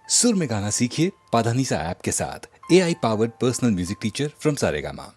सुर में गाना सीखिए पाधानीसा ऐप के साथ। AI powered personal music teacher from Saregama.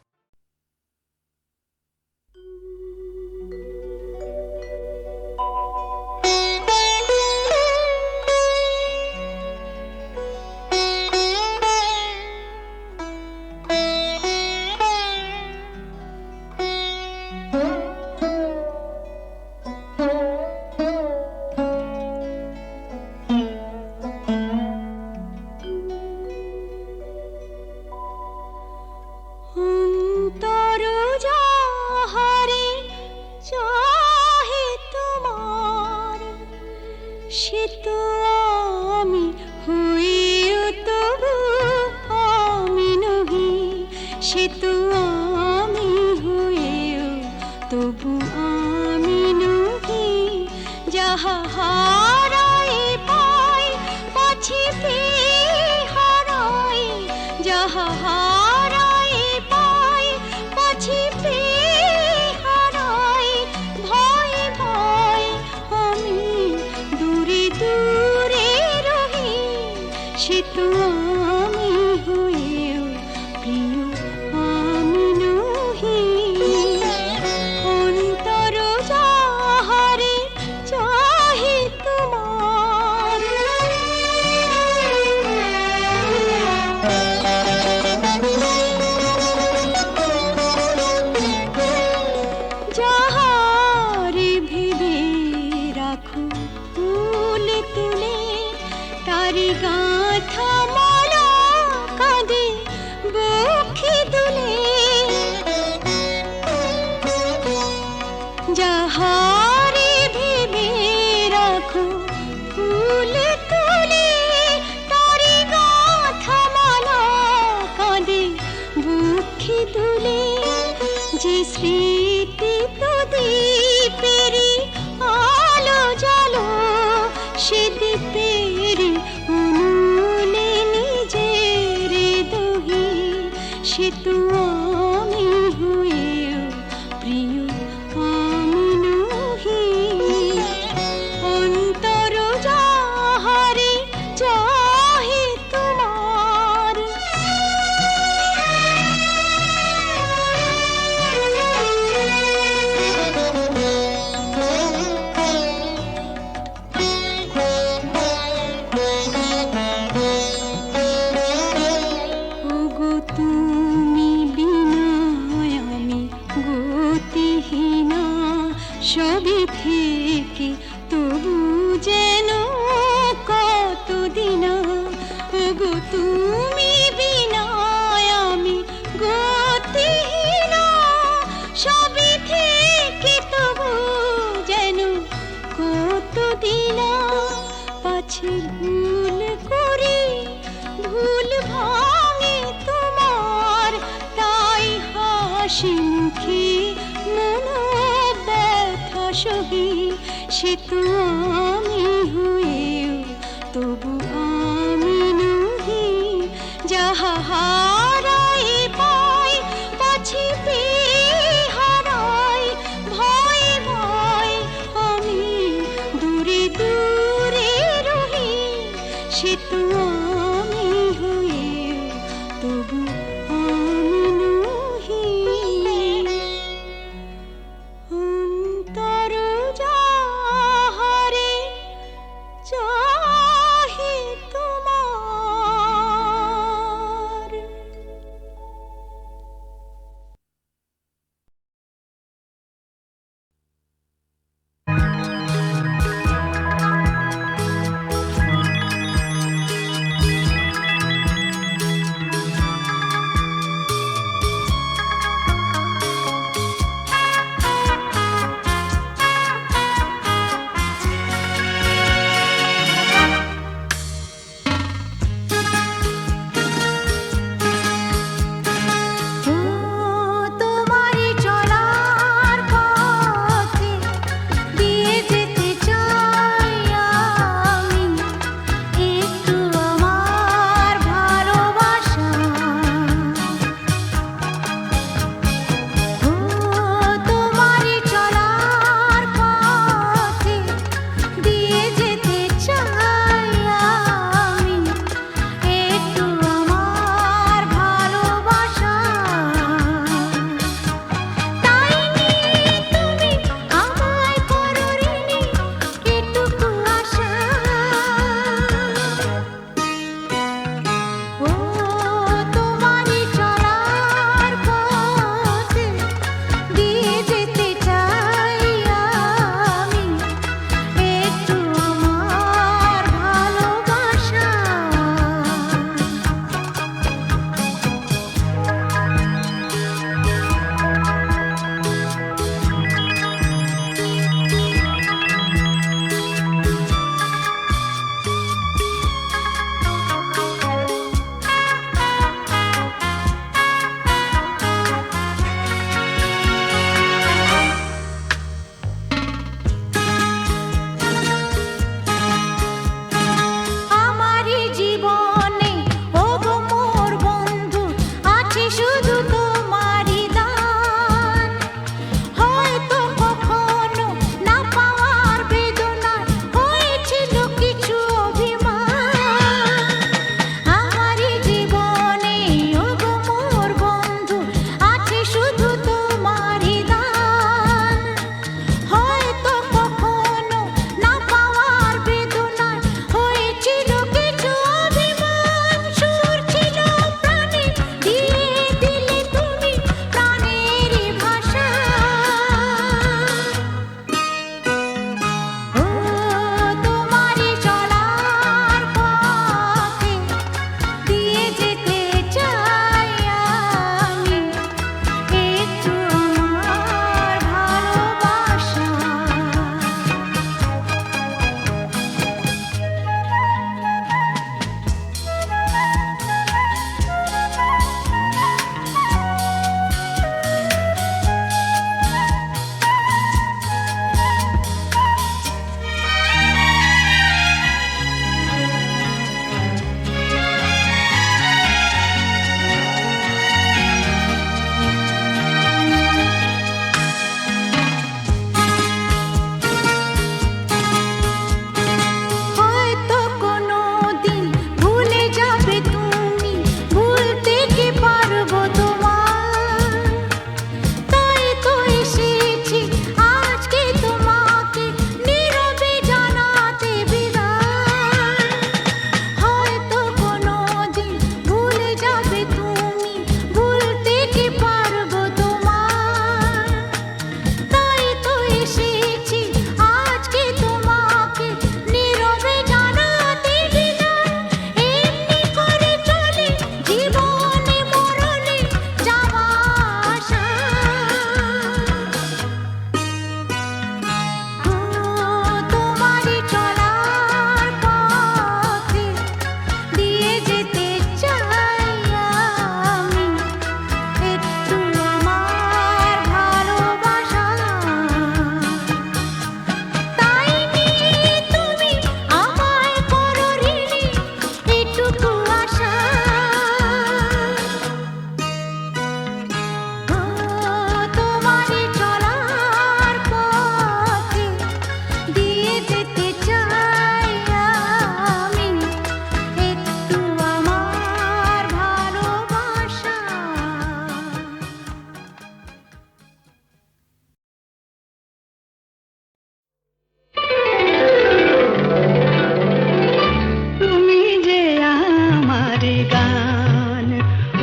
গান,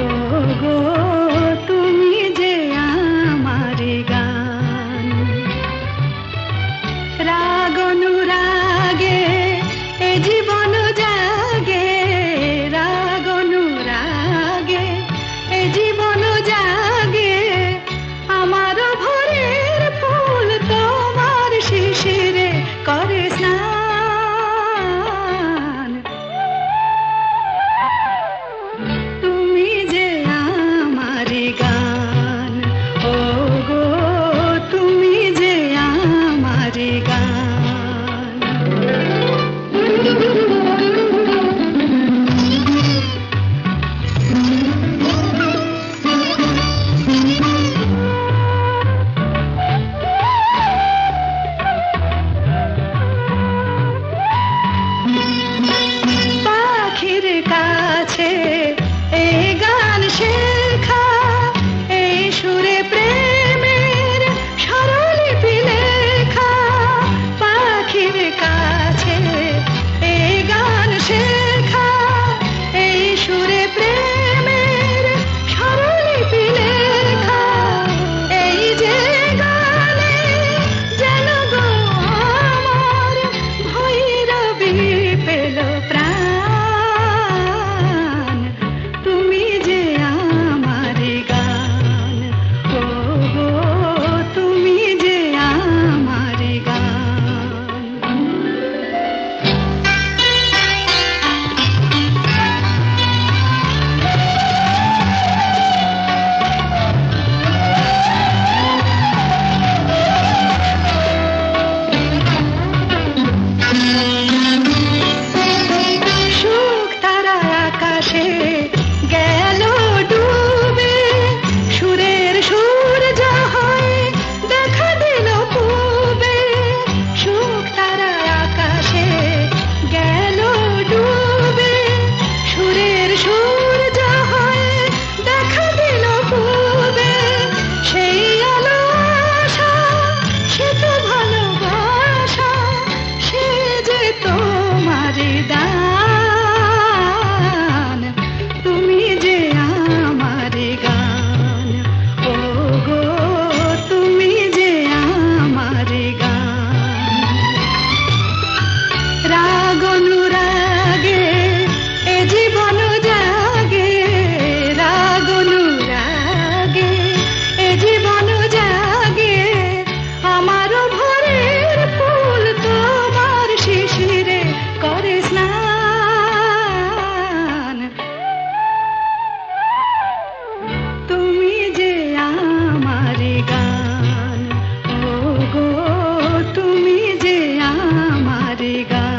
ও গো তুমি যে আমার গান। রাগ অনুরাগে এ জীবন জাগে, রাগ অনুরাগে এ জীবন জাগে, আমার ভোরের ফুল তোমার শিশিরে করে স্নান। তুমি যে আমার গান, ও গো তুমি যে আমার গান। পাখির কাছে এই গান শেখা, এই সুরে প্রেমের স্বরলিপি লেখা। পাখির কাছে এই গান শেখা, এই সুরে প্রেমের স্বরলিপি লেখা। এই যে গানে যেন গো আমার ভৈরবী পেল প্রাণ। তুমি যে আমার গান, ও গো তুমি যে আমার গান। সুখ তারা আকাশে গেল ডুবে, সুরের সূর্য হয়ে দেখা দিল পূবে। সুখ তারা আকাশে গেল ডুবে, সুরের সূর্য হয়ে দেখা দিল পূবে। সেই আলো আশা, সে তো ভালোবাসা, সে যে তোমার দান। তুমি যে আমার গান, ও গো তুমি যে আমার গান। রাগ অনুরাগে এ জীবন জাগে, রাগ অনুরাগে এ জীবন জাগে, আমার ভোরের ফুল তোমার শিশিরে করে স্নান। তুমি যে আমার গান, ও গো তুমি যে আমার গান।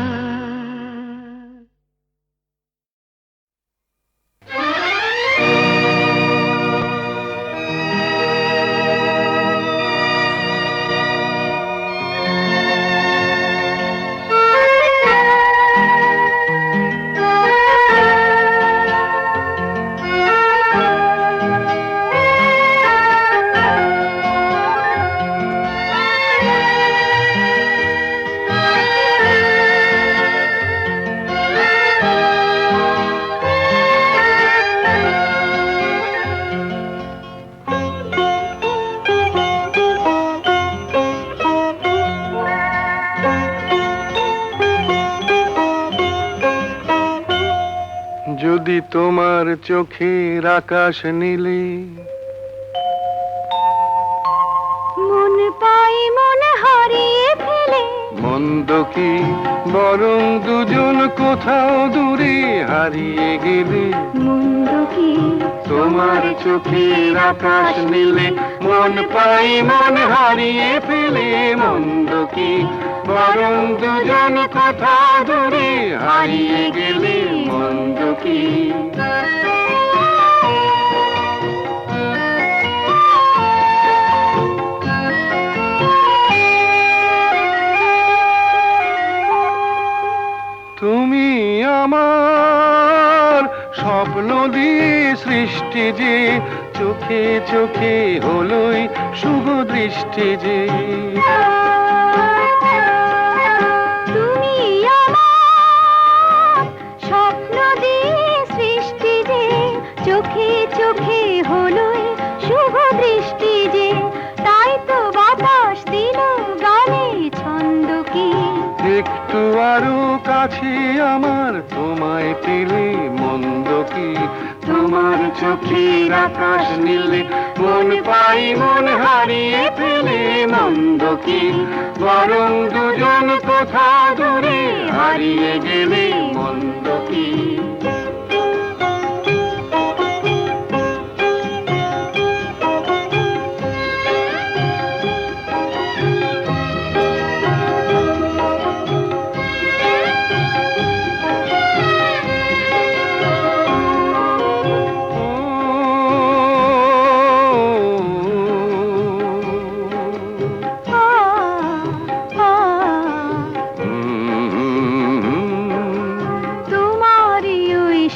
যদি তোমার চোখের আকাশ নীলে মন পাই মন হারিয়ে ফেলে, মন্দ কি বরং দুজন কোথাও দূরে হারিয়ে গেলে। মন্দ কি তোমার চোখের আকাশ নীলে মন পাই মন হারিয়ে ফেলে। মন্দ কি বরং দুজন কোথাও দূরে হারিয়ে গেলে। মন্দ কি তুমি আমার স্বপ্ন দিয়ে সৃষ্টি যে, চোখে চোখে হলোই শুভ দৃষ্টি যে। তুমি আমার স্বপ্ন দিয়ে সৃষ্টি চোখে চোখে হলোই শুভ দৃষ্টি যে, তাই তো বাতাস দিল গানে ছন্দ কি। একটু আরো কাছে আমার তোমায় পেলে মন্দ কি, তোমার চোখের আকাশ নীলে মন পাই মন হারিয়ে ফেলে মন্দ কি, বরং দুজন কোথা দূরে হারিয়ে গেলে মন্দ কি।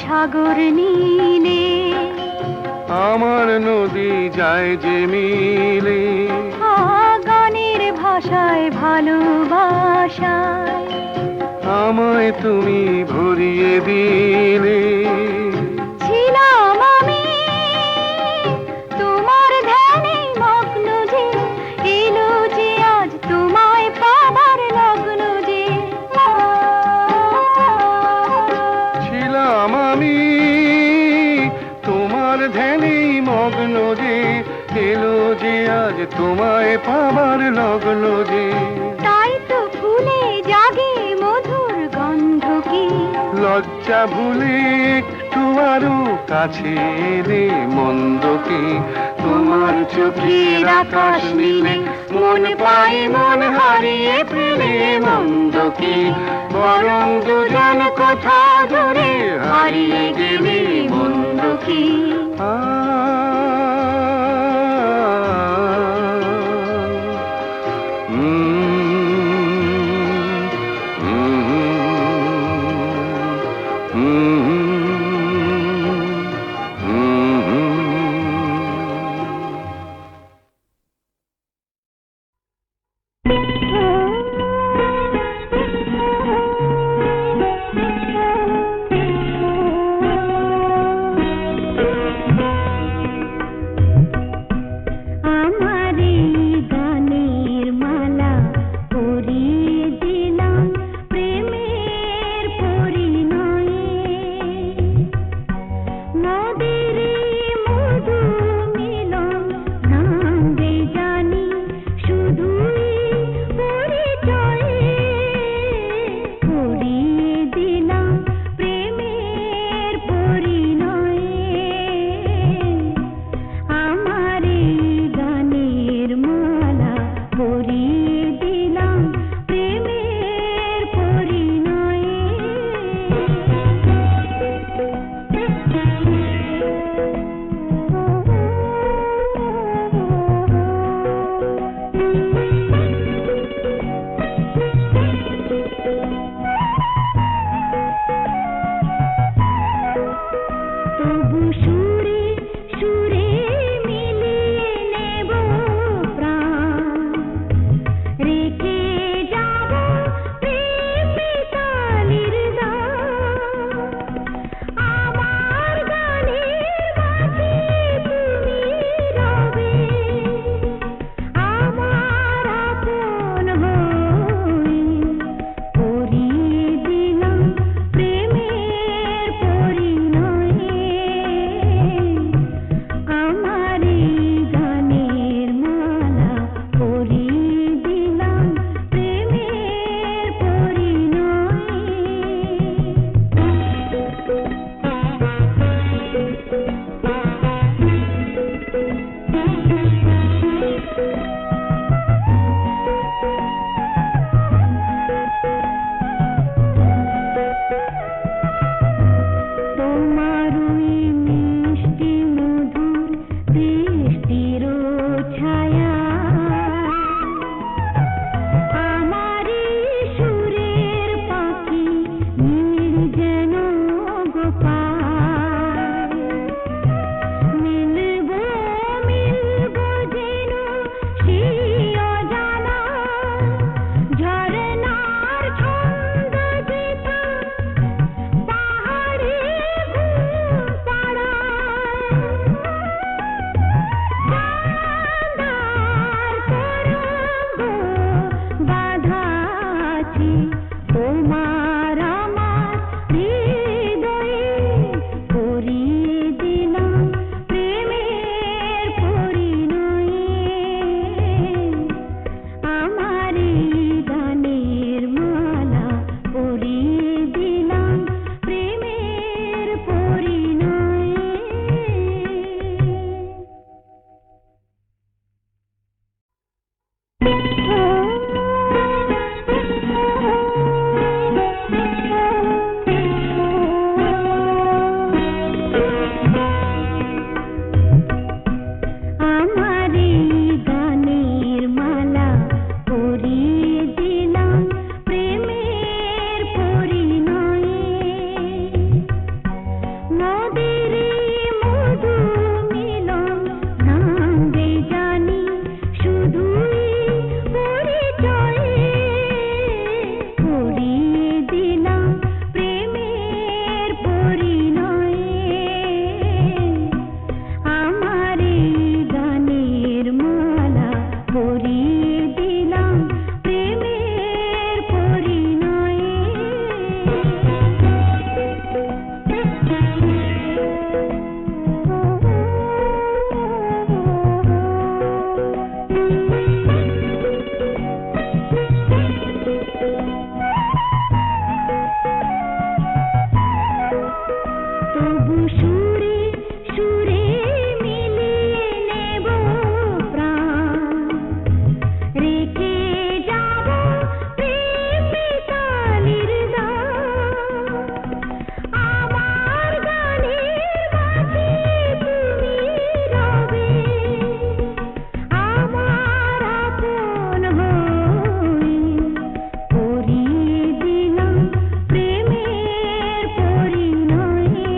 সাগর নীলে আমার নদী যায় যে মিলে, গানের ভাষায় ভালোবাসায় আমায় তুমি ভরিয়ে দিলে। ছিলাম আমি তোমার ধ্যানে মগ্ন যে, এলো যে আজ তোমায় পাবার লগ্ন যে। ছিলাম আমি তোমার ধ্যানে মগ্ন যে, এলো যে আজ তোমায় পাবার লগ্ন যে। তাই তো ফুলে জাগে মধুর গন্ধ কি, লজ্জা ভুলে একটু আরো কাছে এলে মন্দ কি, তোমার চোখের আকাশ নীলে মন পাই মন হারিয়ে ফেলে মন্দ কি, বরং দুজন কোথা দূরে হারিয়ে গেলে মন্দ কি। তবু সুরে সুরে মিলিয়ে নেব প্রাণ, রেখে যাব প্রেম মিতালির গান। আমার গানের মাঝে তুমি রবে, আমার আপন হয়ে পরিয়ে দিলাম প্রেমের পরিণয়ে।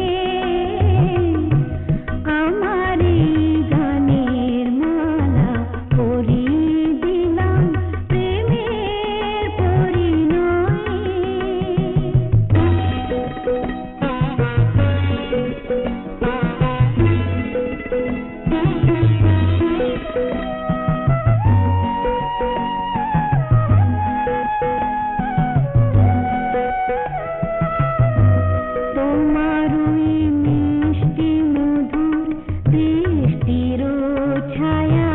আমার এই গানের মালা পরিয়ে দিলাম প্রেমের পরিণয়ে। তোমার ওই মিষ্টি মধুর দৃষ্টির ছায়া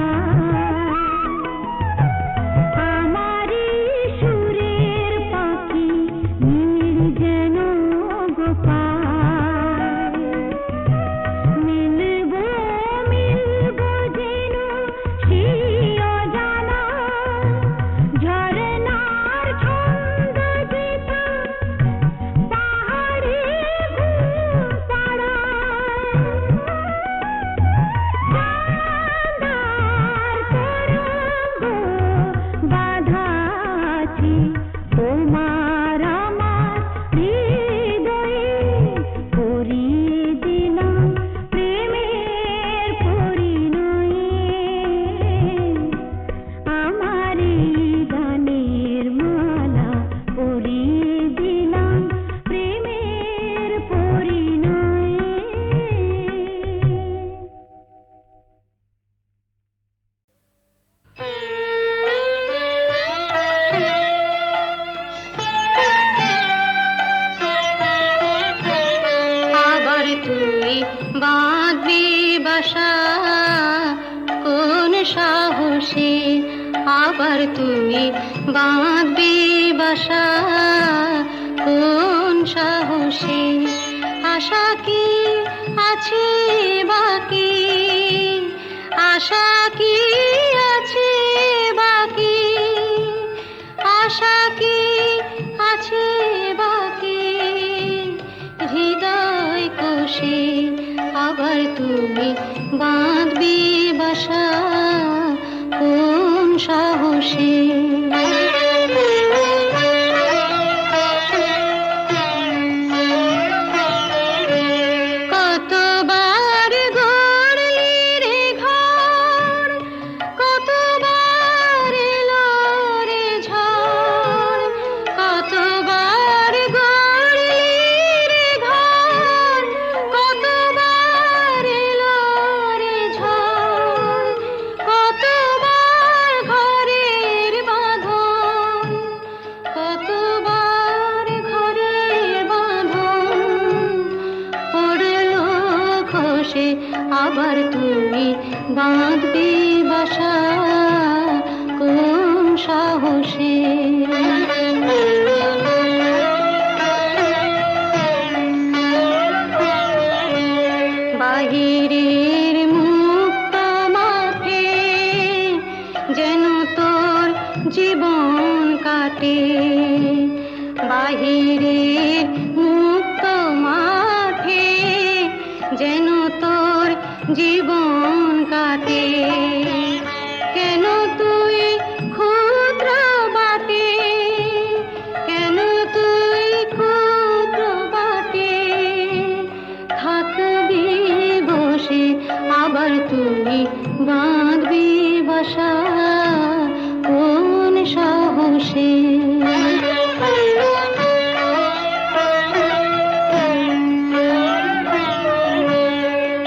আমার সুরের পাখি নীল যেন গোপাল। মিলব মিলব যেন সেই অজানা ঝরনার ছন্দ যেতা পাহাড়ে ঘুম পাড়ায়। তরঙ্গ বাঁধা আছে তোমার আমার হৃদয়ে, পরিয়ে দিলাম প্রেমের পরিণয়ে। আমার এই গানের মালা পরিয়ে দিলাম প্রেমের পরিণয়ে। আবার তুই বাঁধবি বাসা কোন সাহসে, আবার তুই বাঁধবি বাসা কোন সাহসে। আশা কি আছে বাকি, আশা কি আছে বাকি, আশা কি আছে বাকি হৃদয় কোষে। আবার তুমি বাঁধবি বাসা কোন সাহসে। কতবার গড়লি রে ঘর, কতবার এলো রে ঝড়, কতবার গড়লি রে ঘর, কতবার এলো রে ঝড়, কতবার ঘরের বাঁধন, কতবার ঘরের বাঁধন পড়লো খসে। আবার তুমি বাঁধবি বাসা কোন সাহসে। বাহিরের মুক্ত মাঠে যেন তোর জীবন কাটে, বাহিরের মুক্ত মাঠে যেন তোর জীবন কাটে। কেন তুই ক্ষুদ্র বাটে, কেন তুই ক্ষুদ্র বাটে থাকবি বসে। আবার তুই বাঁধবি বাসা কোন সাহসে।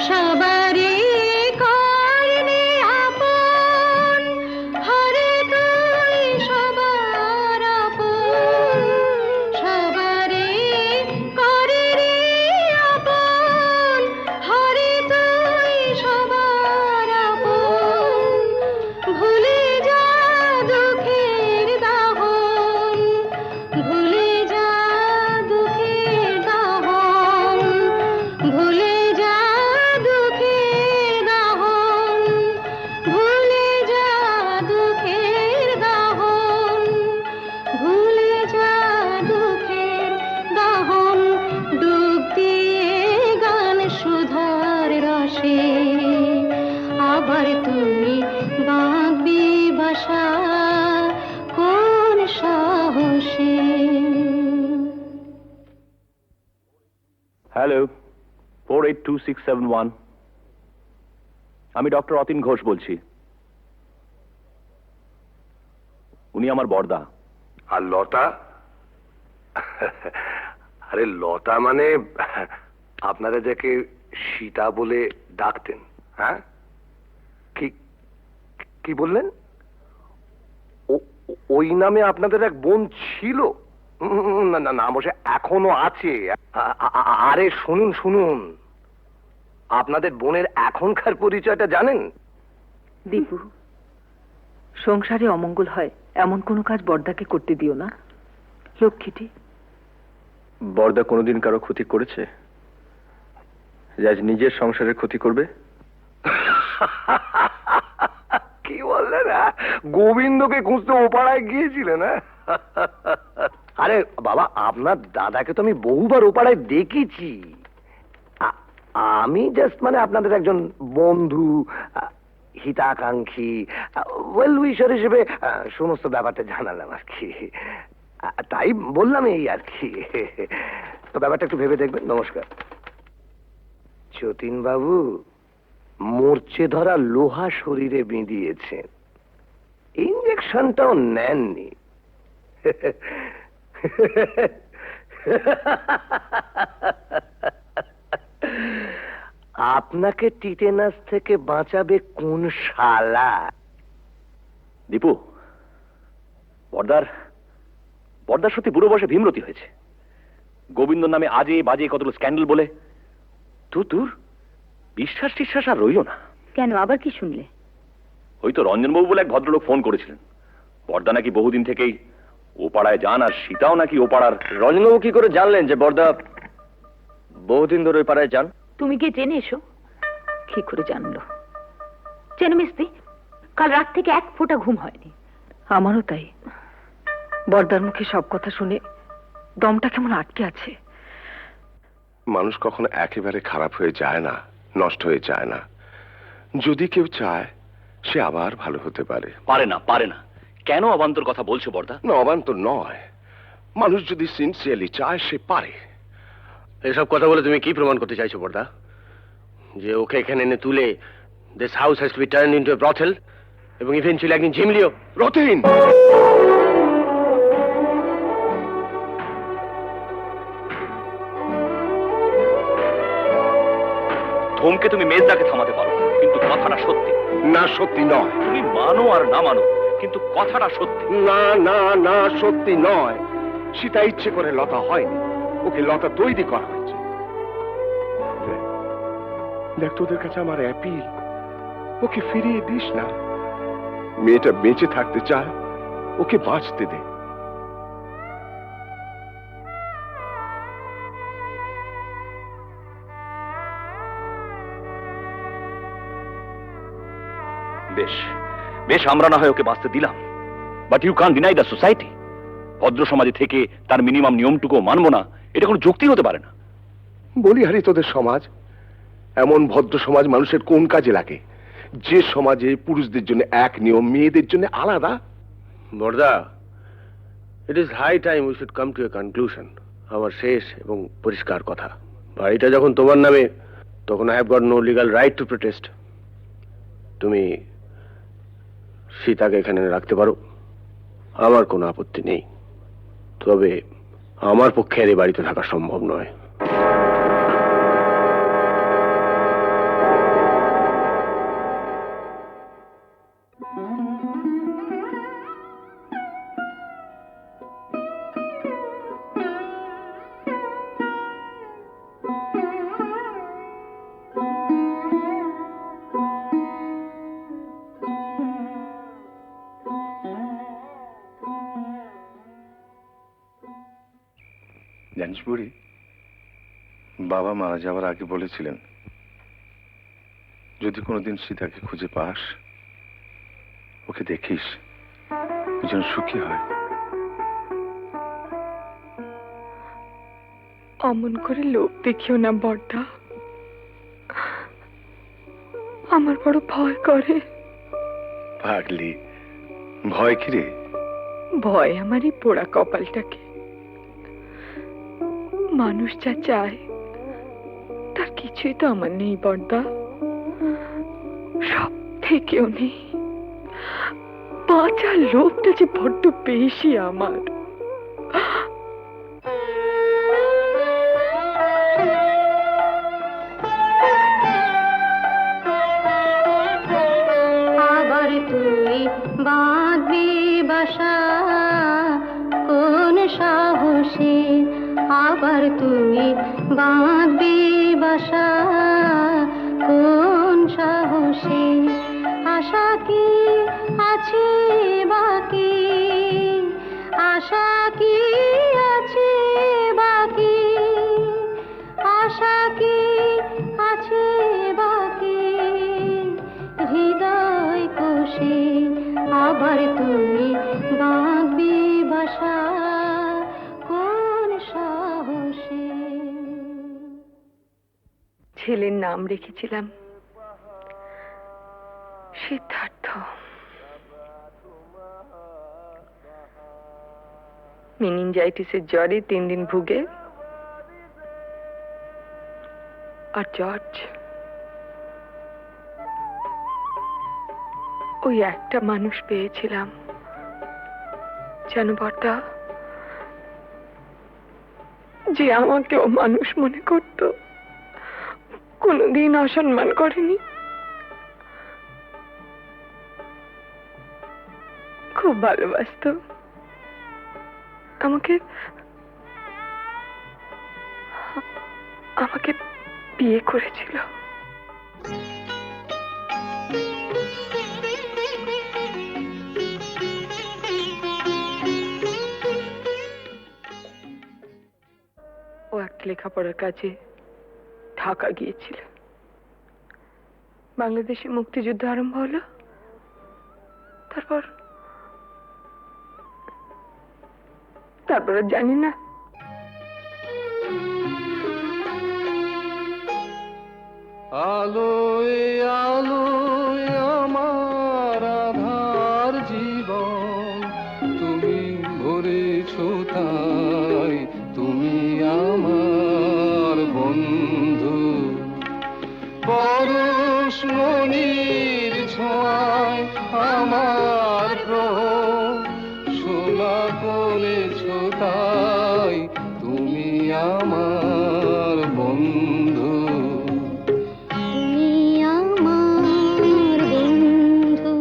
সবারই করলি আপন, হরে তুই সবার আপন, সবারই করলি আপন, হরে তুই সবার আপন। তুই বাঁধবি বাসা কোন সাহসে? হ্যালো, 482671। আমি ডক্টর অতীন ঘোষ বলছি। উনি আমার বড়দা। আর লতা? আরে লতা মানে আপনারা যাকে সীতা বলে ডাকতেন, হ্যাঁ? কি কি বললেন? ওই নামে আপনাদের এক বোন ছিল? না না না, অবশ্য এখনো আছে। আরে শুনুন শুনুন, আপনাদের বোনের এখনকার পরিচয়টা জানেন? দীপু, সংসারে অমঙ্গল হয় এমন কোনো কাজ বড়দাকে করতে দিও না। লক্ষ্মীটি। বড়দা কোনোদিন কারো ক্ষতি করেছে যে আজ নিজের সংসারের ক্ষতি করবে? কি বললেন? গোবিন্দকে খুঁজতে ওপাড়ায় গিয়েছিলেন? আরে বাবা, আপনার দাদাকে তো আমি বহুবার ওপাড়ায় দেখেছি। আমি জাস্ট মানে আপনাদের একজন বন্ধু, হিতাকাঙ্ক্ষী, ওয়েল উইশার হিসেবে সমস্ত ব্যাপারটা জানালাম আর কি। তাই বললাম এই আর কি। তো ব্যাপারটা একটু ভেবে দেখবেন। নমস্কার। যতীন বাবু মরচে ধরা লোহা শরীরে বিঁধিয়েছেন, ইঞ্জেকশনটাও নেননি। আপনাকে টিটেনাস থেকে বাঁচাবে কোন শালা? দীপু, বড়দার সত্যি বুড়ো বয়সে ভীমরতি হয়েছে। গোবিন্দ নামে আজে বাজে কতগুলো স্ক্যান্ডাল বলে তোর বিশ্বাস টিশ্বাস আর রইল না। কেন, আবার কি শুনলে? ওই তো রঞ্জনবাবু বলে এক ভদ্রলোক ফোন করেছিলেন। বড়দা নাকি বহুদিন থেকেই ও পাড়ায় যান, আর সীতাও নাকি ও পাড়ার। রঞ্জনবাবু কি করে জানলেন যে বড়দা বহুদিন ধরে ওই পাড়ায় যান? তুমি গিয়ে জেনে এসো। কি করে জানলো? জেনে মিস্তি, কাল রাত থেকে এক ফোঁটা ঘুম হয়নি। আমারও তাই। বড়দার মুখে সব কথা শুনে দমটা কেমন আটকে আছে। মানুষ কখনো একেবারে খারাপ হয়ে যায় না, নষ্ট হয়ে যায় না। যদি কেউ চায় সে আবার ভালো হতে পারে। পারে না। কেন অবান্তর কথা বলছো বড়দা? না, অবান্তর নয়। মানুষ যদি সিনসিয়ারলি চায় সে পারে। এসব কথা বলে তুমি কি প্রমাণ করতে চাইছো বড়দা? যে ওকে এখানে এনে তুলে this house has to be turned into a brothel এবং ইভেন্চুয়ালি একদিন ঝিমলিও? রতিন, ধমকে তুমি মেজদাকে থামাতে পারো, কিন্তু কথাটা সত্যি। না সত্যি নয়। তুমি মানো আর না মানো, কিন্তু কথাটা সত্যি। না না না, সত্যি নয়। সীতা ইচ্ছে করে লতা হয়নি, ওকে লতা তৈরি করা হয়েছে। দেখ, তোদের কাছে আমার অ্যাপিল, ওকে ফিরিয়ে দিস না। মেয়েটা বেঁচে থাকতে চায়, ওকে বাঁচতে দে। বেশ আমরা না হয় ওকে বাঁচতে দিলাম, but you can't deny the society. ভদ্র সমাজে থেকে তার মিনিমাম নিয়মটুকু মানবো না, এটা কোনো যুক্তি হতে পারে না। বলি হারি, তোদের সমাজ এমন ভদ্র সমাজ মানুষের কোন কাজে লাগে? যে সমাজে পুরুষদের জন্য এক নিয়ম, মেয়েদের জন্য আলাদা। বড়দা, it is high time we should come to a conclusion. আমার শেষ এবং পরিষ্কার কথা, বাড়িটা যখন তোমার নামে, তখন I have got no legal right to protest. তুমি সীতাকে এখানে রাখতে পারো, আমার কোনো আপত্তি নেই। তবে আমার পক্ষে আর এই বাড়িতে থাকা সম্ভব নয়। জানিস বুড়ি, বাবা মারা যাওয়ার আগে বলেছিলেন যদি কোনোদিন সীতাকে খুঁজে পাস, ওকে দেখিস, ও যেন সুখী হয়। অমন করে লোভ দেখিও না বড়দা। আমার বড় ভয় করে। পাগলি, ভয় কি রে? ভয় আমার এই পোড়া কপালটাকে। মানুষ যা চায় তার কিছুই তো আমার নেই বর্দা, সব থেকেও নেই। বাঁচার লোভটা যে বড্ড বেশি আমার। আবার তুই বাঁধবি বাসা কোন সাহসে, আবার তুই বাঁধবি বাসা কোন সাহসে, আশা কি আছে বাকি, আশা কি আছে বাকি, আশা কি আছে বাকি হৃদয় কোষে, আবার তুমি বাঁধবি বাসা কোন সাহসে। ছেলের নাম রেখেছিলাম সিদ্ধার্থ। মেনিনজাইটিসের জ্বরে 3 দিন ভুগে, আর জর্জ ওই একটা মানুষ পেয়েছিলাম যেন বর্দা, যে আমাকেও মানুষ মনে করত, কোনোদিন অসম্মান করেনি। খুব ভালোবাসতো আমাকে, আমাকে বিয়ে করেছিল। ও একটা লেখাপড়ার কাজে ঢাকা গিয়েছিল। বাংলাদেশে মুক্তিযুদ্ধ আরম্ভ হলো, তারপর আর জানি না। আলোয় আলোয় আমার আধার জীবন, তুমি ভরেছ তাই, তুমি আমার বন্ধু। পরশ মনির ছোঁয়ায় আমার গ্রহ সোনা করেছ তাই, তুমি আমার বন্ধু। তুমি আমার বন্ধু,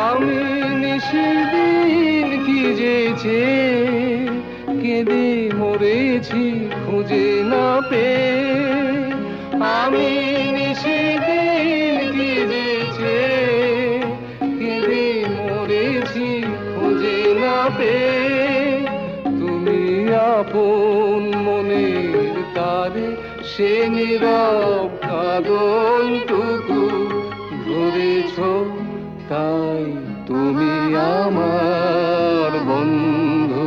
আমি নিশিদিন কি যেছে কেঁদে মরেছি খুঁজে না পেয়ে, আমি নিশিদিন কি যেছে কেঁদে মরেছি খুঁজে না পেয়ে, তুমি আপন মনের তারে সে নীরব কাঁদনটুকু ধরেছ তাই, তুমি আমার বন্ধু।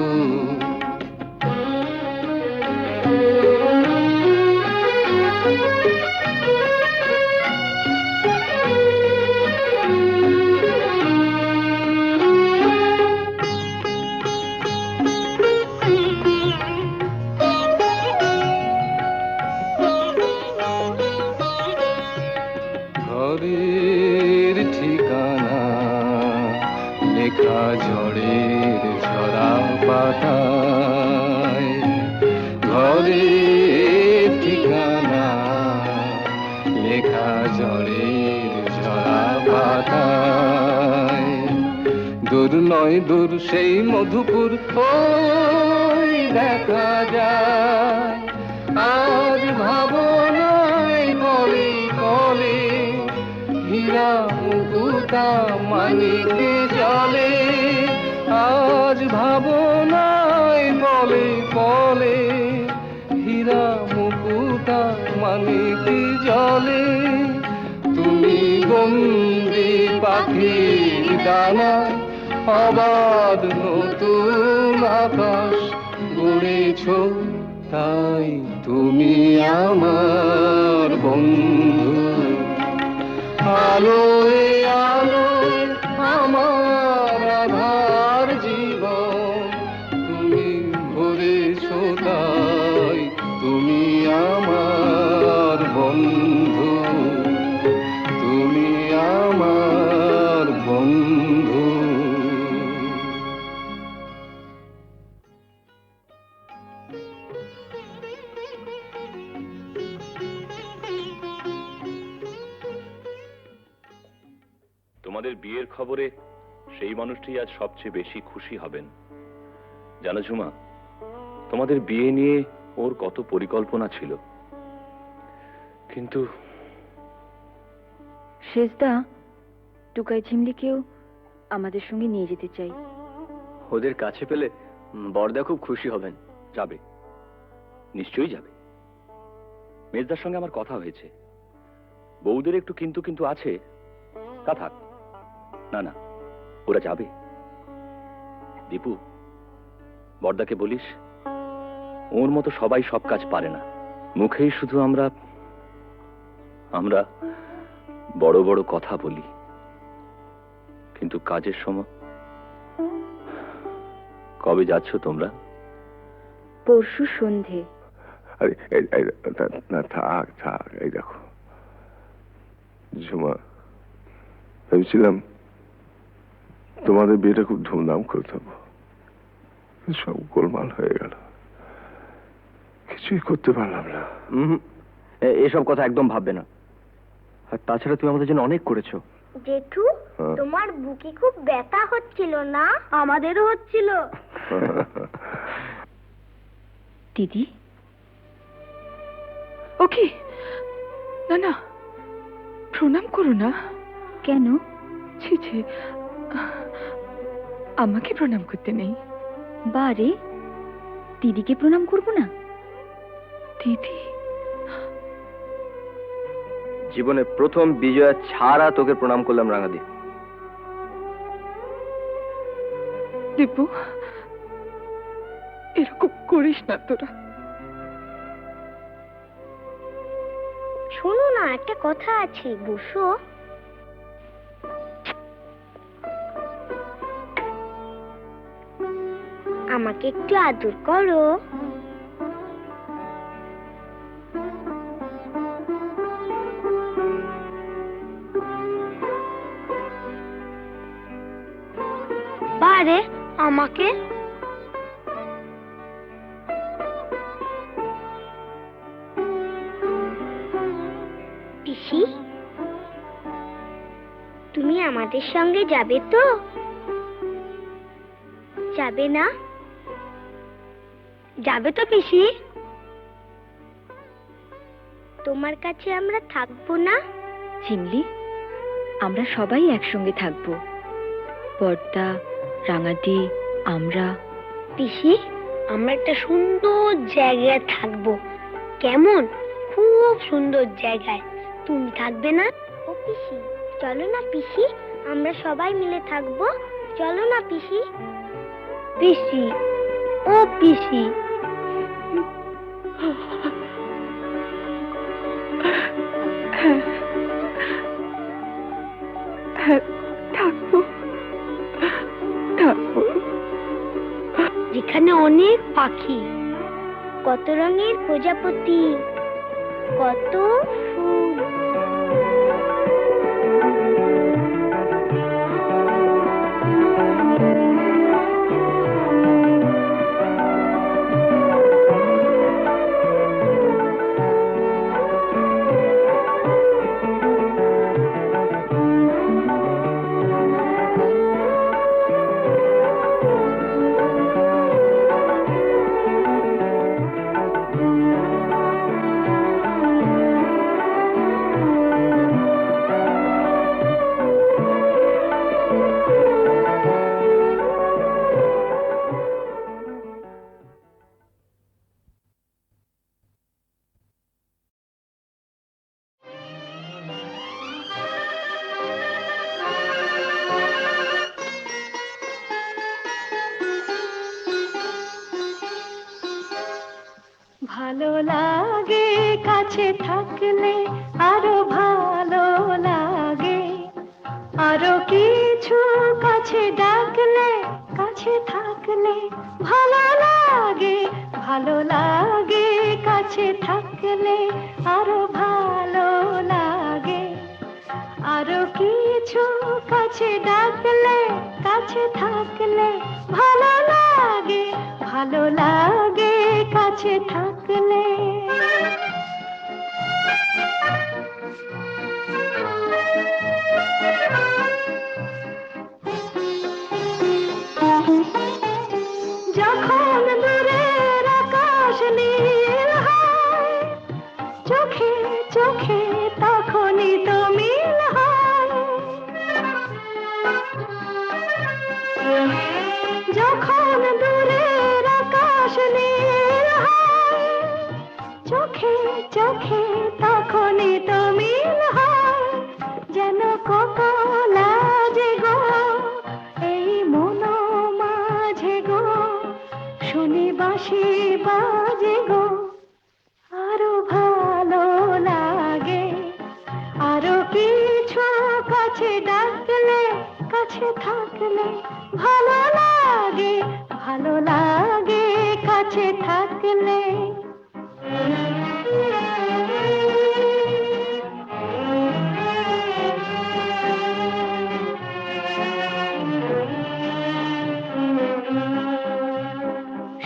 ঘরের ঠিকানা লেখা ঝড়ের ঝরা পাতায়, ঘরের ঠিকানা লেখা ঝড়ের ঝরা পাতায়। দূর নয় দূর সেই মধুপুর ওই দেখা যায়, আজ ভাবনায় বলে বলে হীরা হীরা মুকুতা মানিকে জলে, আজ ভাবনায় বলে বলে, হীরা মুকুতা মানিকে জলে, তুমি বন্দি পাখির ডানায় অবাধ নতুন আকাশ গড়েছ, তাই তুমি আমার বন্ধু। আলোয় আলোয় আমার আধার জীবন, তুমি ভরেছ, তাই তুমি আমার বন্ধু, তুমি আমার বন্ধু। তোমাদের বিয়ের খবরে সেই মানুষটি আজ সবচেয়ে বেশি খুশি হবেন। জানো ঝুমা, তোমাদের বিয়ে নিয়ে ওর কত পরিকল্পনা ছিল, কিন্তু শেষদা, টুকাই ঝিমলিকেও আমাদের সঙ্গে নিয়ে যেতে চাই। ওদের কাছে পেলে বরদা খুব খুশি হবেন। যাবে, নিশ্চয়ই যাবে। মেজদার সঙ্গে আমার কথা হয়েছে, বউদের একটু কিন্তু কিন্তু আছে, তা থাক। না না, ওরা যাবে। দীপু, বরদাকে বলিস ওর মতো সবাই সব কাজ পারে না। মুখেই শুধু আমরা আমরা বড় বড় কথা বলি, কিন্তু কাজের সময়। কবে যাচ্ছ তোমরা? পরশু সন্ধে। আরে না, থাক থাক। এই দেখো ঝুমা, ভেবেছিলাম তোমাদের বিয়েটা খুব ধুমধাম করতাম, সব গোলমাল হয়ে গেল, কিছুই করতে পারলাম না। এসব কথা একদম ভাববে না। আর তাছাড়া তুমি আমাদের জন্য অনেক করেছো। জেঠু, তোমার বুকে খুব ব্যথা হচ্ছিল না? আমাদেরও হচ্ছিল। দিদি, ওকে, না না, প্রণাম করো না। কেন? ছি ছি, আমাকে প্রণাম করতে নেই। বারে, দিদিকে প্রণাম করব না? দিদি, জীবনে প্রথম বিজয়া ছাড়া তোকে প্রণাম করলাম রাঙাদি। দীপু, এরকম করিস না তোরা। শোনো না, একটা কথা আছে, বসো। আমাকে একটু আদর করো। বারে, আমাকে পিসি, তুমি আমাদের সঙ্গে যাবে তো? যাবে না? যাবে তো পিসি? তোমার কাছে আমরা থাকবো না? ঝিমলি, আমরা সবাই একসঙ্গে থাকবো। বর্দা, রাঙাদি, আমরা। পিসি, আমরা একটা সুন্দর জায়গায় থাকবো। কেমন? খুব সুন্দর জায়গায়। তুমি থাকবে না? ও পিসি, চলো না পিসি, আমরা সবাই মিলে থাকবো। চলো না পিসি। পিসি, ও পিসি। থাকবো, থাকবো। যেখানে অনেক পাখি, কত রঙের প্রজাপতি, কত ফুল। কাছে থাকলে আরো ভালো লাগে, আরো কিছু কাছে ডাকলে, কাছে থাকলে ভালো লাগে, ভালো লাগে, কাছে থাকলে আরো ভালো লাগে, আরো কিছু কাছে ডাকলে, কাছে থাকলে ভালো লাগে, ভালো লাগে, কাছে থাকলে। যখন দূরের আকাশ নীল হয়, চোখে চোখে তখনই তো মিল হয়। যখন দূরের আকাশ নীল হয়, চোখে চোখে তখনই তো মিল হয়। যেন কত লাজে গো এই মন মাঝে গো, শুনি বাঁশি বাজে গো, আরো ভালো লাগে, আরো কিছু কাছে ডাকলে, কাছে থাকলে ভালো লাগে, ভালো লাগে, কাছে থাকলে।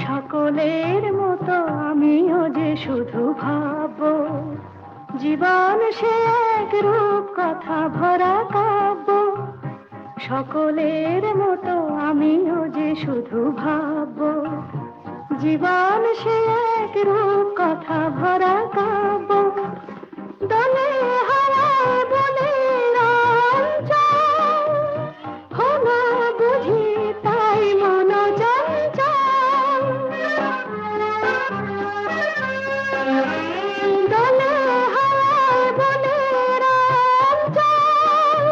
সকলের মতো আমিও যে শুধু ভাববো, জীবন সে এক রূপ কথা ভরা কাব্য। সকলের মতো আমিও যে শুধু ভাববো, জীবন সে এক রূপ কথা ভরা কাব্য। দলে হারায় বলে রঞ্জন, হলো বুঝি তাই মন চঞ্চল। দলে হারায় বলে রঞ্জন,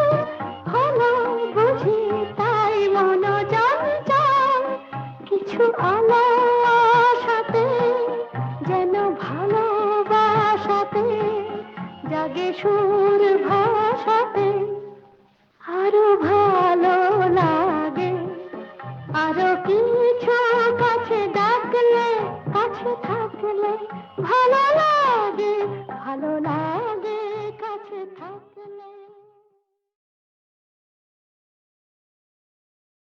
হলো বুঝি তাই মন চঞ্চল। কিছু আশাতে যেন ভালোবাসাতে জাগে সুর ভাষাতে, আরো ভালো লাগে, আরো কিছু কাছে ডাকলে, কাছে থাকলে ভালো লাগে, ভালো লাগে।